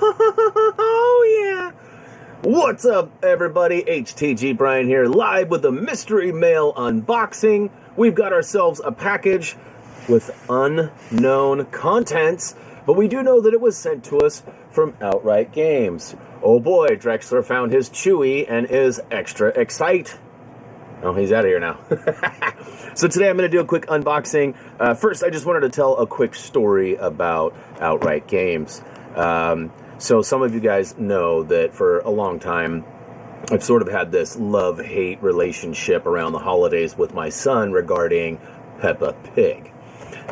Oh, yeah. What's up, everybody? HTG Brian here, live with a mystery mail unboxing. We've got ourselves a package with unknown contents, but we do know that it was sent to us from Outright Games. Oh boy, Drexler found his Chewy and is extra excited. Oh, he's out of here now. So today I'm going to do a quick unboxing. First, I just wanted to tell a quick story about Outright Games. So some of you guys know that for a long time, I've sort of had this love-hate relationship around the holidays with my son regarding Peppa Pig.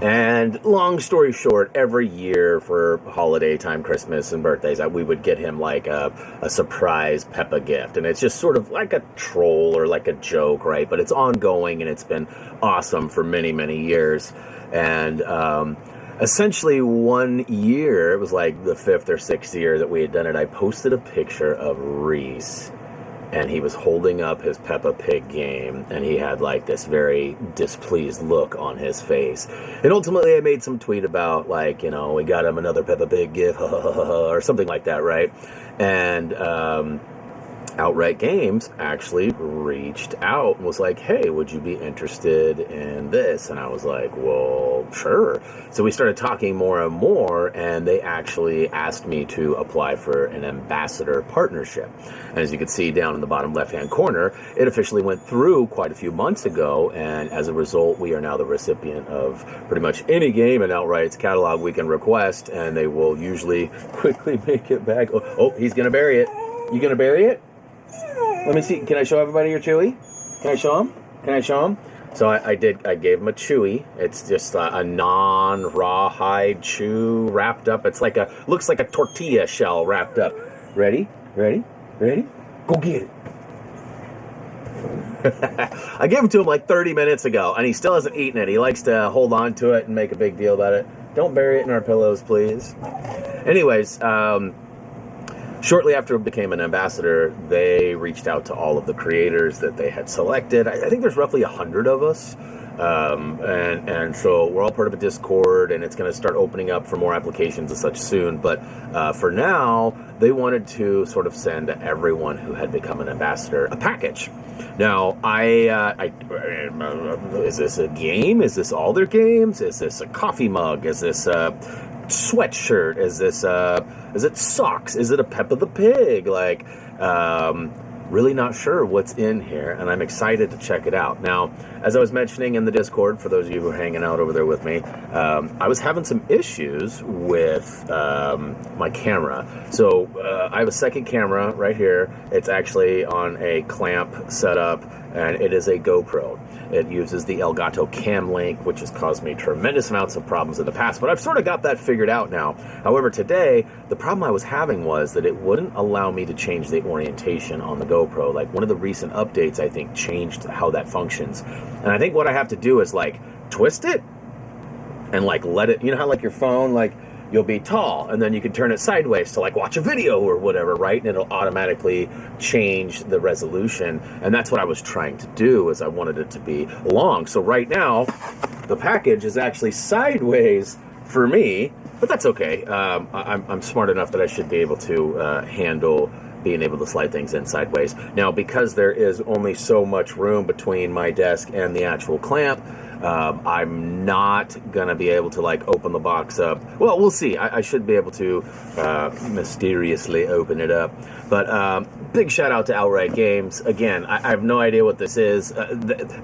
And long story short, every year for holiday time, Christmas and birthdays, we would get him like a surprise Peppa gift. And it's just sort of like a troll or like a joke, right? But it's ongoing and it's been awesome for many, many years. And essentially one year, it was like the 5th or 6th year that we had done it, I posted a picture of Reese. And he was holding up his Peppa Pig game, and he had like this very displeased look on his face. And ultimately, I made some tweet about like, you know, we got him another Peppa Pig gift, or something like that, right? And Outright Games actually reached out and was like, hey, would you be interested in this? And I was like, well, sure. So we started talking more and more, and they actually asked me to apply for an ambassador partnership. And as you can see down in the bottom left-hand corner, it officially went through quite a few months ago, and as a result, we are now the recipient of pretty much any game in Outright's catalog we can request, and they will usually quickly make it back. Oh, he's going to bury it. You going to bury it? Let me see. Can I show everybody your Chewy? Can I show him? Can I show him? So I did. I gave him a Chewy. It's just a non-rawhide chew wrapped up. It's like looks like a tortilla shell wrapped up. Ready? Ready? Ready? Go get it. I gave him to him like 30 minutes ago, and he still hasn't eaten it. He likes to hold on to it and make a big deal about it. Don't bury it in our pillows, please. Anyways, shortly after it became an ambassador, they reached out to all of the creators that they had selected. I think there's roughly 100 of us. And so we're all part of a Discord, and it's going to start opening up for more applications and such soon. But for now, they wanted to sort of send everyone who had become an ambassador a package. Now, is this a game? Is this all their games? Is this a coffee mug? Is this a sweatshirt? Is it socks? Is it a Peppa the Pig? Like, really not sure what's in here, and I'm excited to check it out. Now, as I was mentioning in the Discord, for those of you who are hanging out over there with me, I was having some issues with my camera. So I have a second camera right here. It's actually on a clamp setup, and it is a GoPro. It uses the Elgato Cam Link, which has caused me tremendous amounts of problems in the past, but I've sort of got that figured out now. However, today, the problem I was having was that it wouldn't allow me to change the orientation on the GoPro. Like, one of the recent updates, I think, changed how that functions. And I think what I have to do is, like, twist it and, like, let it, you know how, like, your phone, like, you'll be tall, and then you can turn it sideways to like watch a video or whatever, right? And it'll automatically change the resolution. And that's what I was trying to do, is I wanted it to be long. So right now, the package is actually sideways for me, but that's okay. I'm smart enough that I should be able to handle being able to slide things in sideways. Now, because there is only so much room between my desk and the actual clamp, I'm not gonna be able to like open the box up. Well, we'll see. I should be able to mysteriously open it up. But big shout out to Outright Games. Again, I have no idea what this is.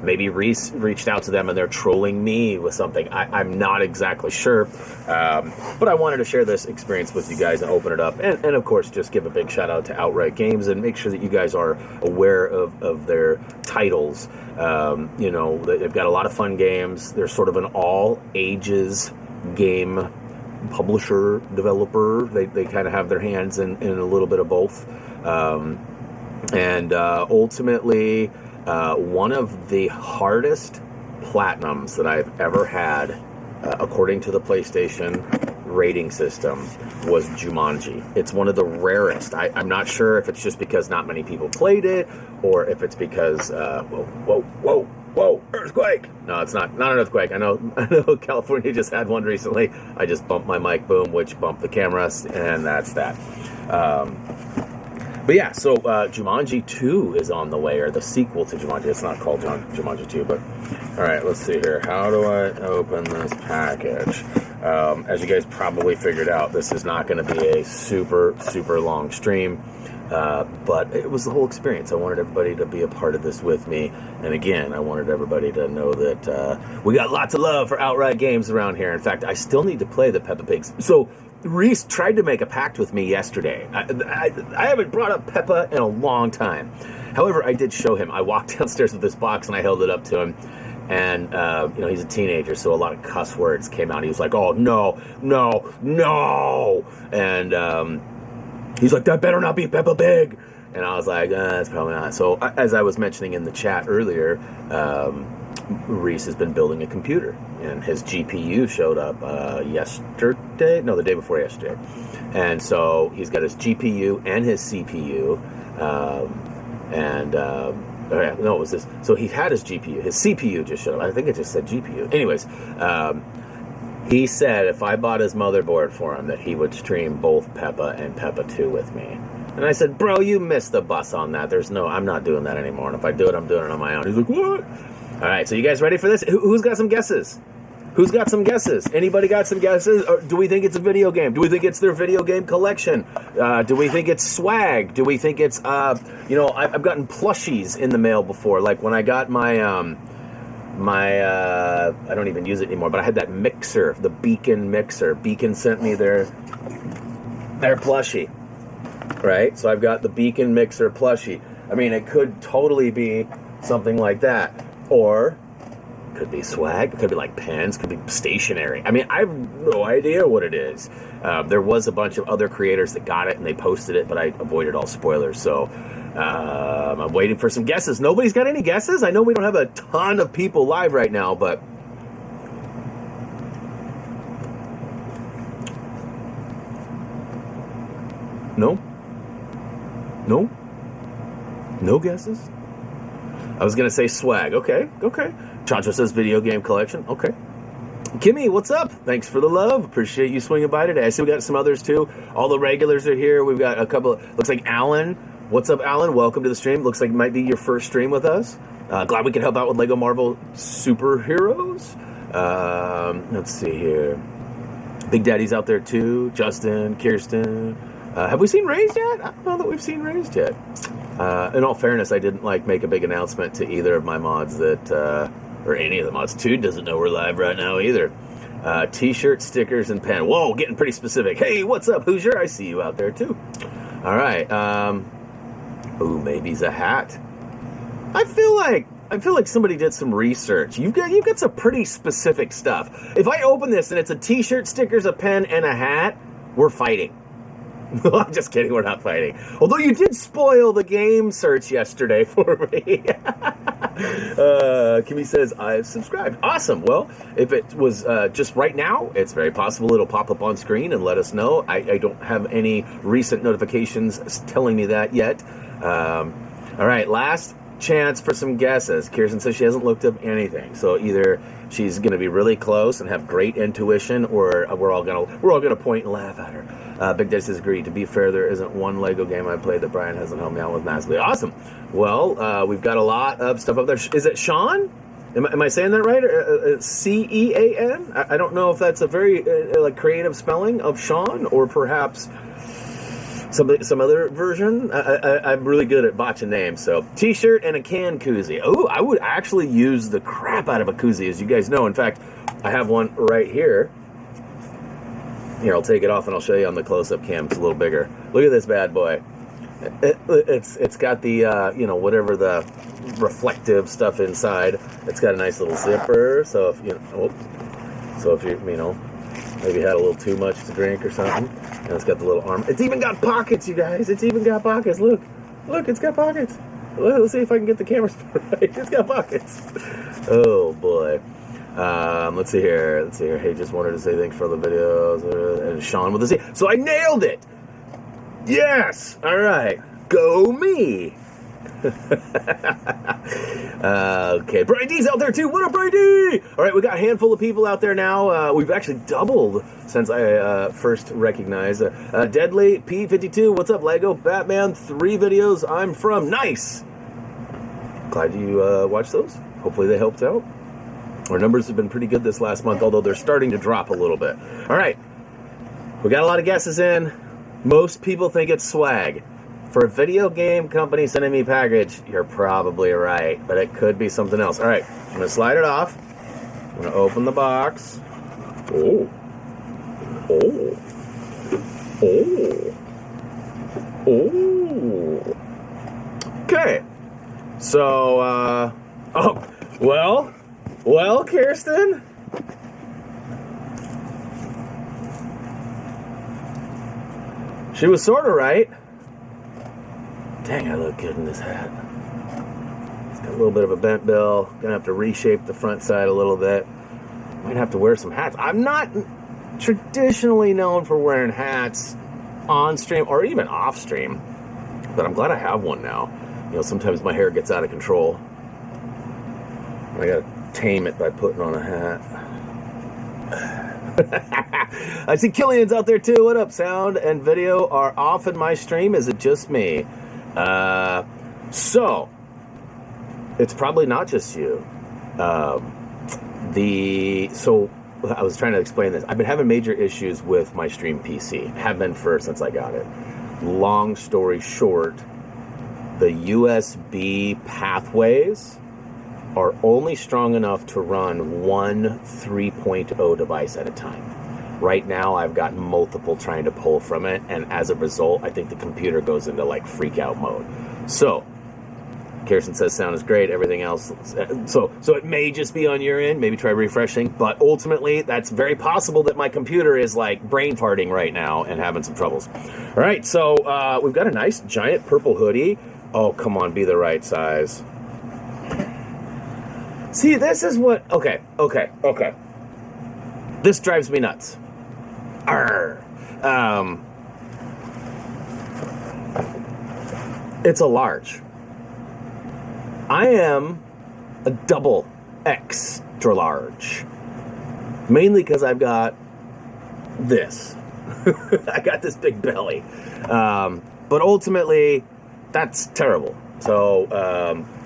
Maybe Reese reached out to them and they're trolling me with something. I'm not exactly sure. But I wanted to share this experience with you guys and open it up. And of course, just give a big shout out to Outright Games and make sure that you guys are aware of their titles. You know, they've got a lot of fun games. They're sort of an all ages game publisher, developer. They kind of have their hands in a little bit of both. And ultimately, one of the hardest platinums that I've ever had, according to the PlayStation rating system, was Jumanji. It's one of the rarest. I'm not sure if it's just because not many people played it, or if it's because, whoa. Whoa, earthquake! No, it's not an earthquake. I know California just had one recently. I just bumped my mic boom, which bumped the camera, and that's that. But yeah, so Jumanji 2 is on the way, or the sequel to Jumanji. It's not called Jumanji 2, but all right, let's see here. How do I open this package? As you guys probably figured out, this is not going to be a super long stream, but it was the whole experience. I wanted everybody to be a part of this with me, and again, I wanted everybody to know that we got lots of love for Outright Games around here. In fact, I still need to play the Peppa Pigs. So Reese tried to make a pact with me yesterday. I haven't brought up Peppa in a long time. However, I did show him. I walked downstairs with this box and I held it up to him. And, he's a teenager, so a lot of cuss words came out. He was like, oh, no. And he's like, that better not be Peppa Pig. And I was like, that's probably not. So as I was mentioning in the chat earlier, Reese has been building a computer, and his GPU showed up the day before yesterday. And so he's got his GPU and his CPU, it was this. So he had his GPU. His CPU just showed up. I think it just said GPU. Anyways, he said if I bought his motherboard for him that he would stream both Peppa and Peppa 2 with me. And I said, bro, you missed the bus on that. I'm not doing that anymore. And if I do it, I'm doing it on my own. He's like, what? All right, so you guys ready for this? Who's got some guesses? Who's got some guesses? Anybody got some guesses? Or do we think it's a video game? Do we think it's their video game collection? Do we think it's swag? Do we think it's, I've gotten plushies in the mail before. Like when I got my I don't even use it anymore, but I had that mixer, the Beacon mixer. Beacon sent me their plushie, right? So I've got the Beacon mixer plushie. I mean, it could totally be something like that. Or could be swag, it could be like pens, could be stationery. I mean, I have no idea what it is. There was a bunch of other creators that got it and they posted it, but I avoided all spoilers. So I'm waiting for some guesses. Nobody's got any guesses? I know we don't have a ton of people live right now, but no guesses? I was going to say swag. Okay. Chancho says video game collection. Okay. Kimmy, what's up? Thanks for the love. Appreciate you swinging by today. I see we got some others too. All the regulars are here. We've got a couple. Looks like Alan. What's up, Alan? Welcome to the stream. Looks like it might be your first stream with us. Glad we could help out with Lego Marvel Superheroes. Let's see here. Big Daddy's out there too. Justin, Kirsten. Have we seen Raised yet? I don't know that we've seen Raised yet. In all fairness, I didn't make a big announcement to either of my mods that, or any of the mods. Tude doesn't know we're live right now either. T-shirt, stickers, and pen. Whoa, getting pretty specific. Hey, what's up, Hoosier? I see you out there too. All right. Ooh, maybe's a hat. I feel like somebody did some research. You've got some pretty specific stuff. If I open this and it's a T-shirt, stickers, a pen, and a hat, we're fighting. I'm just kidding, we're not fighting. Although you did spoil the game search yesterday for me. Kimmy says, I've subscribed. Awesome. Well, if it was just right now, it's very possible it'll pop up on screen and let us know. I don't have any recent notifications telling me that yet. All right, last chance for some guesses. Kirsten says she hasn't looked up anything, so either she's going to be really close and have great intuition, or we're all gonna point and laugh at her. Big Daddy says agree. To be fair, there isn't one Lego game I played that Brian hasn't helped me out with massively. Awesome. Well, we've got a lot of stuff up there. Is it Sean? Am I saying that right? Cean? I don't know if that's a very creative spelling of Sean, or perhaps some other version. I'm really good at botching names. So, T-shirt and a can koozie. Oh, I would actually use the crap out of a koozie, as you guys know. In fact, I have one right here. Here, I'll take it off and I'll show you on the close-up cam. It's a little bigger. Look at this bad boy. It's got the whatever the reflective stuff inside. It's got a nice little zipper. So if you maybe had a little too much to drink or something. And it's got the little arm. It's even got pockets, you guys. It's even got pockets. Look, it's got pockets. Let's see if I can get the camera right. It's got pockets. Oh, boy. Let's see here. Hey, just wanted to say thanks for the videos. And Sean with the C. So I nailed it. Yes. All right. Go me. Okay, Brady's out there too. What up, Brady? All right, we got a handful of people out there now. We've actually doubled since I first recognized. Deadly P52, what's up, Lego? Batman, 3 videos I'm from. Nice. Glad you watched those. Hopefully they helped out. Our numbers have been pretty good this last month, although they're starting to drop a little bit. All right, we got a lot of guesses in. Most people think it's swag. For a video game company sending me a package, you're probably right, but it could be something else. All right, I'm going to slide it off. I'm going to open the box. Oh. Oh. Oh. Oh. Okay. So, well, Kirsten? She was sort of right. Dang, I look good in this hat. It's got a little bit of a bent bill. Gonna have to reshape the front side a little bit. Might have to wear some hats. I'm not traditionally known for wearing hats on stream or even off stream, but I'm glad I have one now. You know, sometimes my hair gets out of control. I gotta tame it by putting on a hat. I see Killian's out there too. What up? Sound and video are off in my stream. Is it just me? So it's probably not just you. So I was trying to explain this. I've been having major issues with my stream PC. Have been since I got it. Long story short, the USB pathways are only strong enough to run one 3.0 device at a time. Right now, I've got multiple trying to pull from it, and as a result, I think the computer goes into like freak out mode. So, Kirsten says sound is great, everything else. So it may just be on your end, maybe try refreshing, but ultimately, that's very possible that my computer is like brain farting right now and having some troubles. All right, so we've got a nice giant purple hoodie. Oh, come on, be the right size. See, this is what... Okay. This drives me nuts. Arr. It's a large. I am a double extra large. Mainly because I've got this. I got this big belly. But ultimately, that's terrible. So,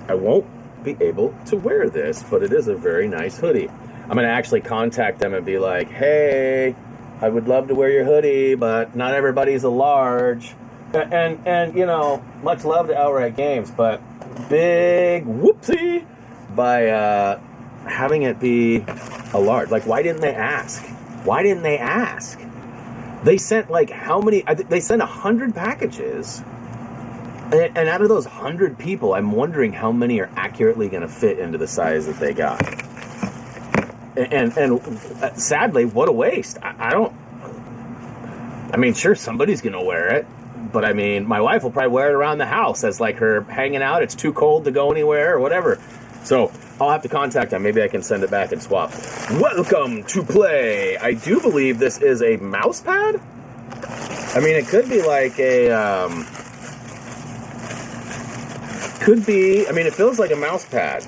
I won't be able to wear this, but it is a very nice hoodie. I'm going to actually contact them and be like, hey, I would love to wear your hoodie, but not everybody's a large. And you know, much love to Outright Games, but big whoopsie by having it be a large. Like, why didn't they ask? Why didn't they ask? They sent like how many? They sent 100 packages. And out of those 100 people, I'm wondering how many are accurately going to fit into the size that they got. And sadly, what a waste. I mean, sure, somebody's going to wear it. But I mean, my wife will probably wear it around the house as like her hanging out. It's too cold to go anywhere or whatever. So I'll have to contact them. Maybe I can send it back and swap. Welcome to play. I do believe this is a mouse pad. I mean, it could be like a... Could be, I mean, it feels like a mouse pad.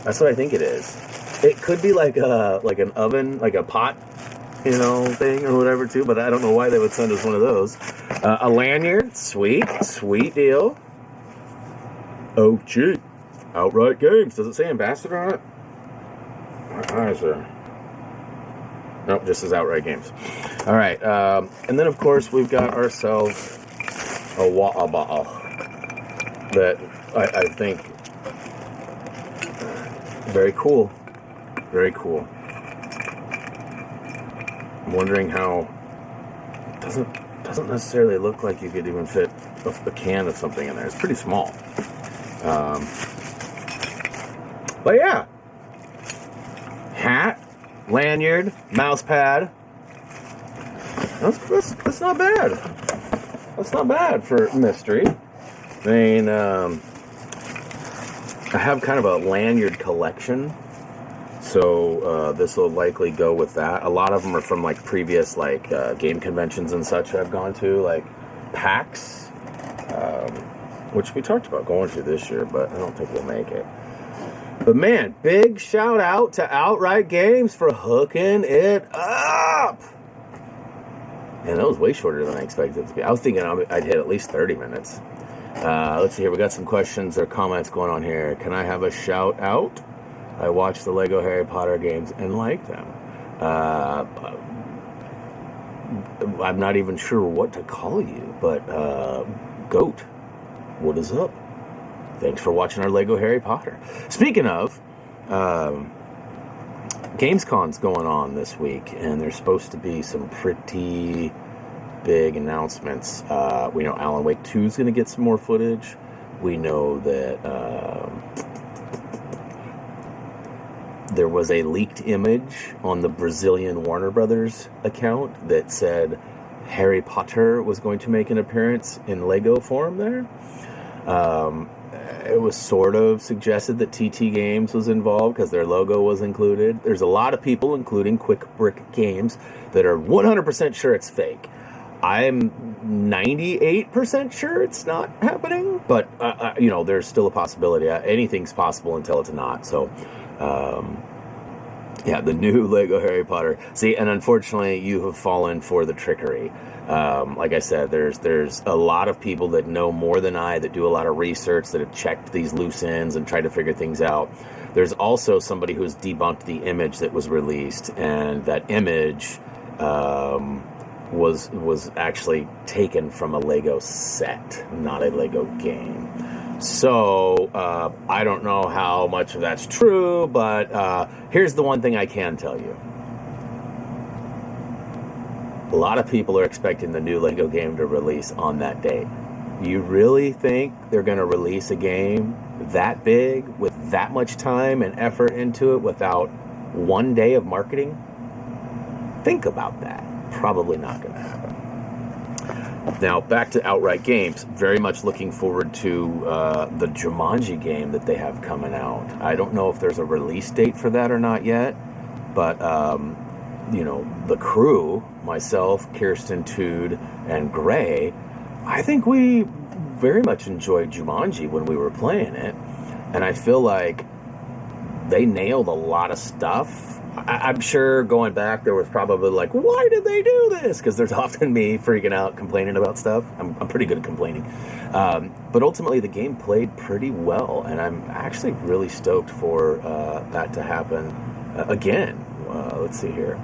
That's what I think it is. It could be like an oven, like a pot, you know, thing or whatever too, but I don't know why they would send us one of those. A lanyard, sweet deal. Oh, gee. Outright Games. Does it say ambassador on it? My eyes are... Nope, just says Outright Games. All right, and then of course we've got ourselves a wa'aba'ah. That I think very cool. Very cool. I'm wondering how doesn't necessarily look like you could even fit a can of something in there. It's pretty small. But yeah. Hat, lanyard, mouse pad. That's not bad. That's not bad for mystery. I mean, I have kind of a lanyard collection, so this will likely go with that. A lot of them are from like previous like game conventions and such I've gone to, like PAX. which we talked about going to this year, but I don't think we'll make it. But man, big shout out to Outright Games for hooking it up. And that was way shorter than I expected it to be. I was thinking I'd hit at least 30 minutes. Let's see here. We got some questions or comments going on here. Can I have a shout out? I watched the Lego Harry Potter games and like them. I'm not even sure what to call you, but Goat, what is up? Thanks for watching our Lego Harry Potter. Speaking of, Gamescom's going on this week, and there's supposed to be some pretty big announcements. We know Alan Wake 2 is going to get some more footage. We know that there was a leaked image on the Brazilian Warner Brothers account that said Harry Potter was going to make an appearance in Lego form there. It was sort of suggested that TT Games was involved because their logo was included. There's a lot of people, including Quick Brick Games, that are 100% sure it's fake. I'm 98% sure it's not happening, but, there's still a possibility. Anything's possible until it's not. So, the new Lego Harry Potter. See, and unfortunately, you have fallen for the trickery. Like I said, there's a lot of people that know more than I, that do a lot of research, that have checked these loose ends and tried to figure things out. There's also somebody who's debunked the image that was released, and that image was actually taken from a Lego set, not a Lego game. So, I don't know how much of that's true, but here's the one thing I can tell you. A lot of people are expecting the new Lego game to release on that date. You really think they're going to release a game that big, with that much time and effort into it, without one day of marketing? Think about that. Probably not going to happen. Now, back to Outright Games. Very much looking forward to the Jumanji game that they have coming out. I don't know if there's a release date for that or not yet, but, the crew, myself, Kirsten Tood, and Gray, I think we very much enjoyed Jumanji when we were playing it, and I feel like they nailed a lot of stuff. I'm sure going back, there was probably like, why did they do this? Because there's often me freaking out, complaining about stuff. I'm pretty good at complaining. But ultimately, the game played pretty well, and I'm actually really stoked for that to happen again. Let's see here.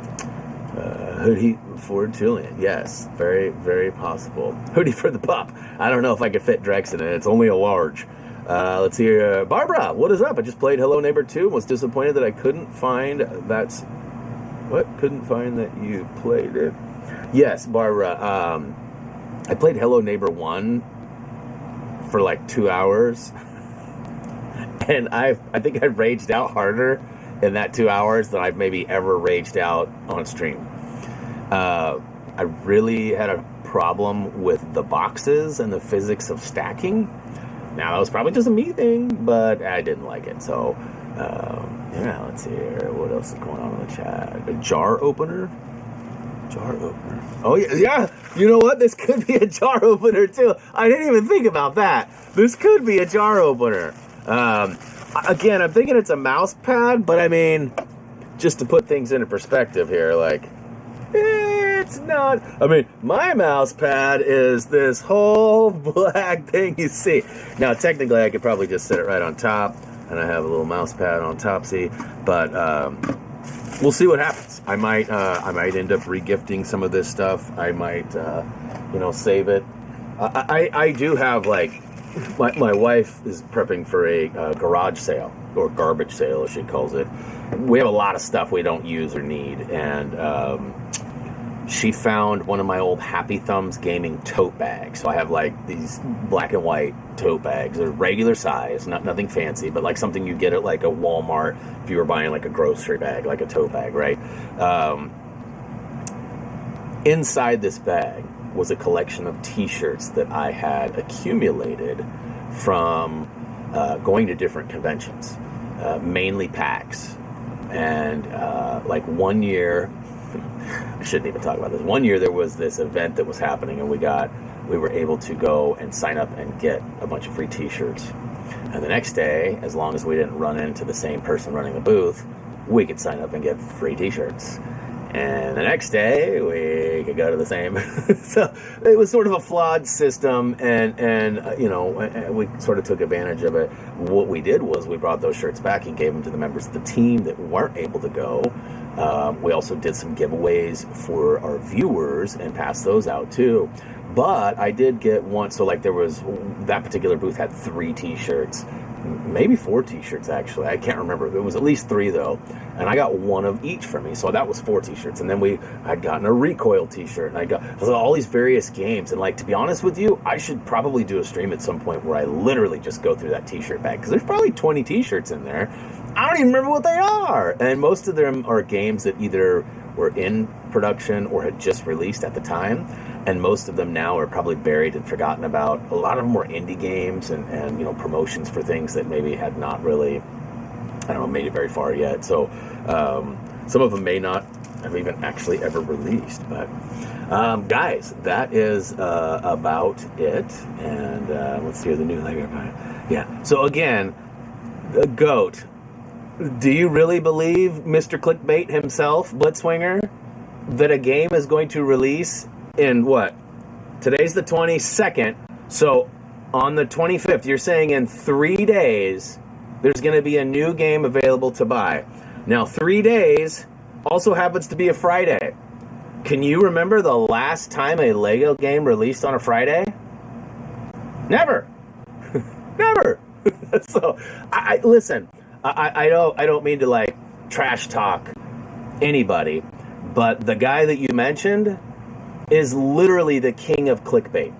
Hoodie for Julian. Yes, very, very possible. Hoodie for the pup. I don't know if I could fit Drex in it. It's only a large. Let's see here. Barbara, what is up? I just played Hello Neighbor 2 and was disappointed that I couldn't find that you played it. Yes, Barbara. I played Hello Neighbor 1 for like 2 hours. And I think I raged out harder in that 2 hours than I've maybe ever raged out on stream. I really had a problem with the boxes and the physics of stacking. Now, that was probably just a me thing, but I didn't like it. So, let's see here. What else is going on in the chat? A jar opener? Jar opener. Oh, yeah. You know what? This could be a jar opener, too. I didn't even think about that. This could be a jar opener. Again, I'm thinking it's a mouse pad, but I mean, just to put things into perspective here, like, it's not. I mean, my mouse pad is this whole black thing you see. Now, technically, I could probably just set it right on top, and I have a little mouse pad on top, see, but we'll see what happens. I might end up regifting some of this stuff. I might, save it. I do have, like, my wife is prepping for a garage sale, or garbage sale, as she calls it. We have a lot of stuff we don't use or need, and she found one of my old HappyThumbsGaming tote bags. So I have like these black and white tote bags. They're regular size, nothing fancy, but like something you get at like a Walmart if you were buying like a grocery bag, like a tote bag, right? Inside this bag was a collection of t-shirts that I had accumulated from going to different conventions, mainly PAX. And like 1 year, I shouldn't even talk about this. One year there was this event that was happening, and we were able to go and sign up and get a bunch of free t-shirts. And the next day, as long as we didn't run into the same person running the booth, we could sign up and get free t-shirts. And the next day, we could go to the same. So it was sort of a flawed system, and we sort of took advantage of it. What we did was we brought those shirts back and gave them to the members of the team that weren't able to go. We also did some giveaways for our viewers and passed those out too. But I did get one, so like there was, that particular booth had 3 t-shirts, maybe 4 t-shirts actually, I can't remember. It was at least 3 though, and I got one of each for me, so that was 4 t-shirts. And then I'd gotten a Recoil t-shirt, and I got all these various games. And like, to be honest with you, I should probably do a stream at some point where I literally just go through that t-shirt bag, because there's probably 20 t-shirts in there. I don't even remember what they are, and most of them are games that either were in production or had just released at the time, and most of them now are probably buried and forgotten about. A lot of them were indie games and promotions for things that maybe had not really, made it very far yet. So some of them may not have even actually ever released. But guys, that is about it. And let's hear the new Lego. Yeah. So again, the GOAT. Do you really believe Mr. Clickbait himself, Blitzwinger, that a game is going to release in what? Today's the 22nd. So on the 25th, you're saying in 3 days, there's going to be a new game available to buy. Now, 3 days also happens to be a Friday. Can you remember the last time a Lego game released on a Friday? Never. Never. So, listen. I don't mean to like trash talk anybody, but the guy that you mentioned is literally the king of clickbait,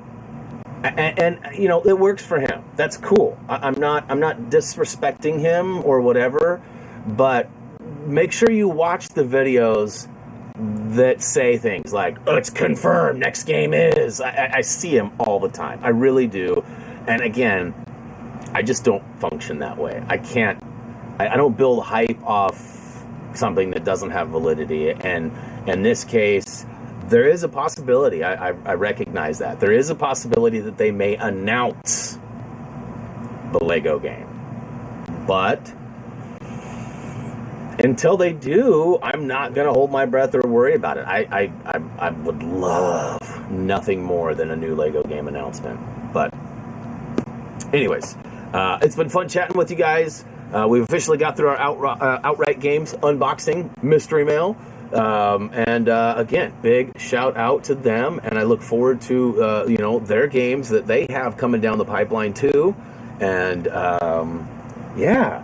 and it works for him. That's cool. I'm not disrespecting him or whatever, but make sure you watch the videos that say things like, "Oh, it's confirmed. Next game is." I see him all the time. I really do, and again, I just don't function that way. I don't build hype off something that doesn't have validity. And in this case, there is a possibility. I recognize that. There is a possibility that they may announce the Lego game. But until they do, I'm not going to hold my breath or worry about it. I would love nothing more than a new Lego game announcement. But anyways, it's been fun chatting with you guys. We've officially got through our Outright Games unboxing mystery mail. Again, big shout out to them. And I look forward to, their games that they have coming down the pipeline too. And, yeah,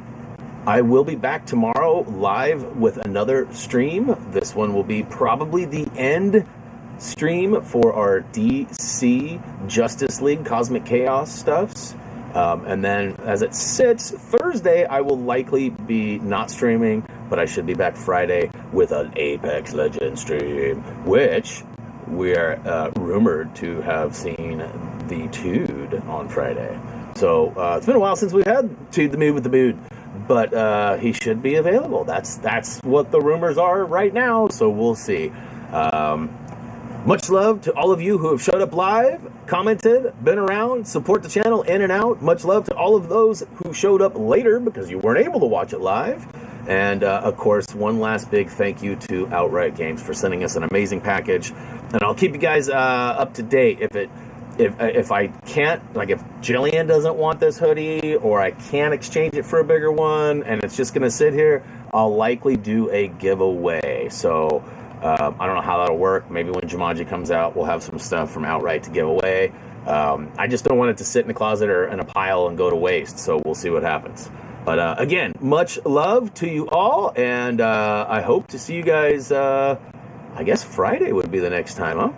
I will be back tomorrow live with another stream. This one will be probably the end stream for our DC Justice League Cosmic Chaos stuffs. And then as it sits, Thursday, I will likely be not streaming, but I should be back Friday with an Apex Legends stream, which we are rumored to have seen the Tude on Friday. So it's been a while since we've had Tude the Mood with the Mood, but he should be available. That's what the rumors are right now, so we'll see. Much love to all of you who have showed up live, commented, been around, support the channel in and out. Much love to all of those who showed up later because you weren't able to watch it live. And, of course, one last big thank you to Outright Games for sending us an amazing package. And I'll keep you guys up to date if I can't, like if Jillian doesn't want this hoodie or I can't exchange it for a bigger one and it's just going to sit here, I'll likely do a giveaway. So I don't know how that'll work. Maybe when Jumanji comes out, we'll have some stuff from Outright to give away. I just don't want it to sit in the closet or in a pile and go to waste, so we'll see what happens. But again, much love to you all, and I hope to see you guys, I guess Friday would be the next time, huh?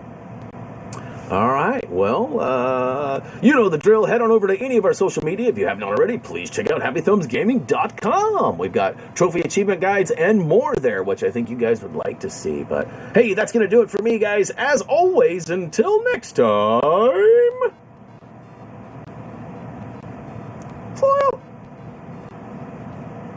All right, well, you know the drill. Head on over to any of our social media. If you haven't already, please check out HappyThumbsGaming.com. We've got trophy achievement guides and more there, which I think you guys would like to see. But, hey, that's going to do it for me, guys. As always, until next time...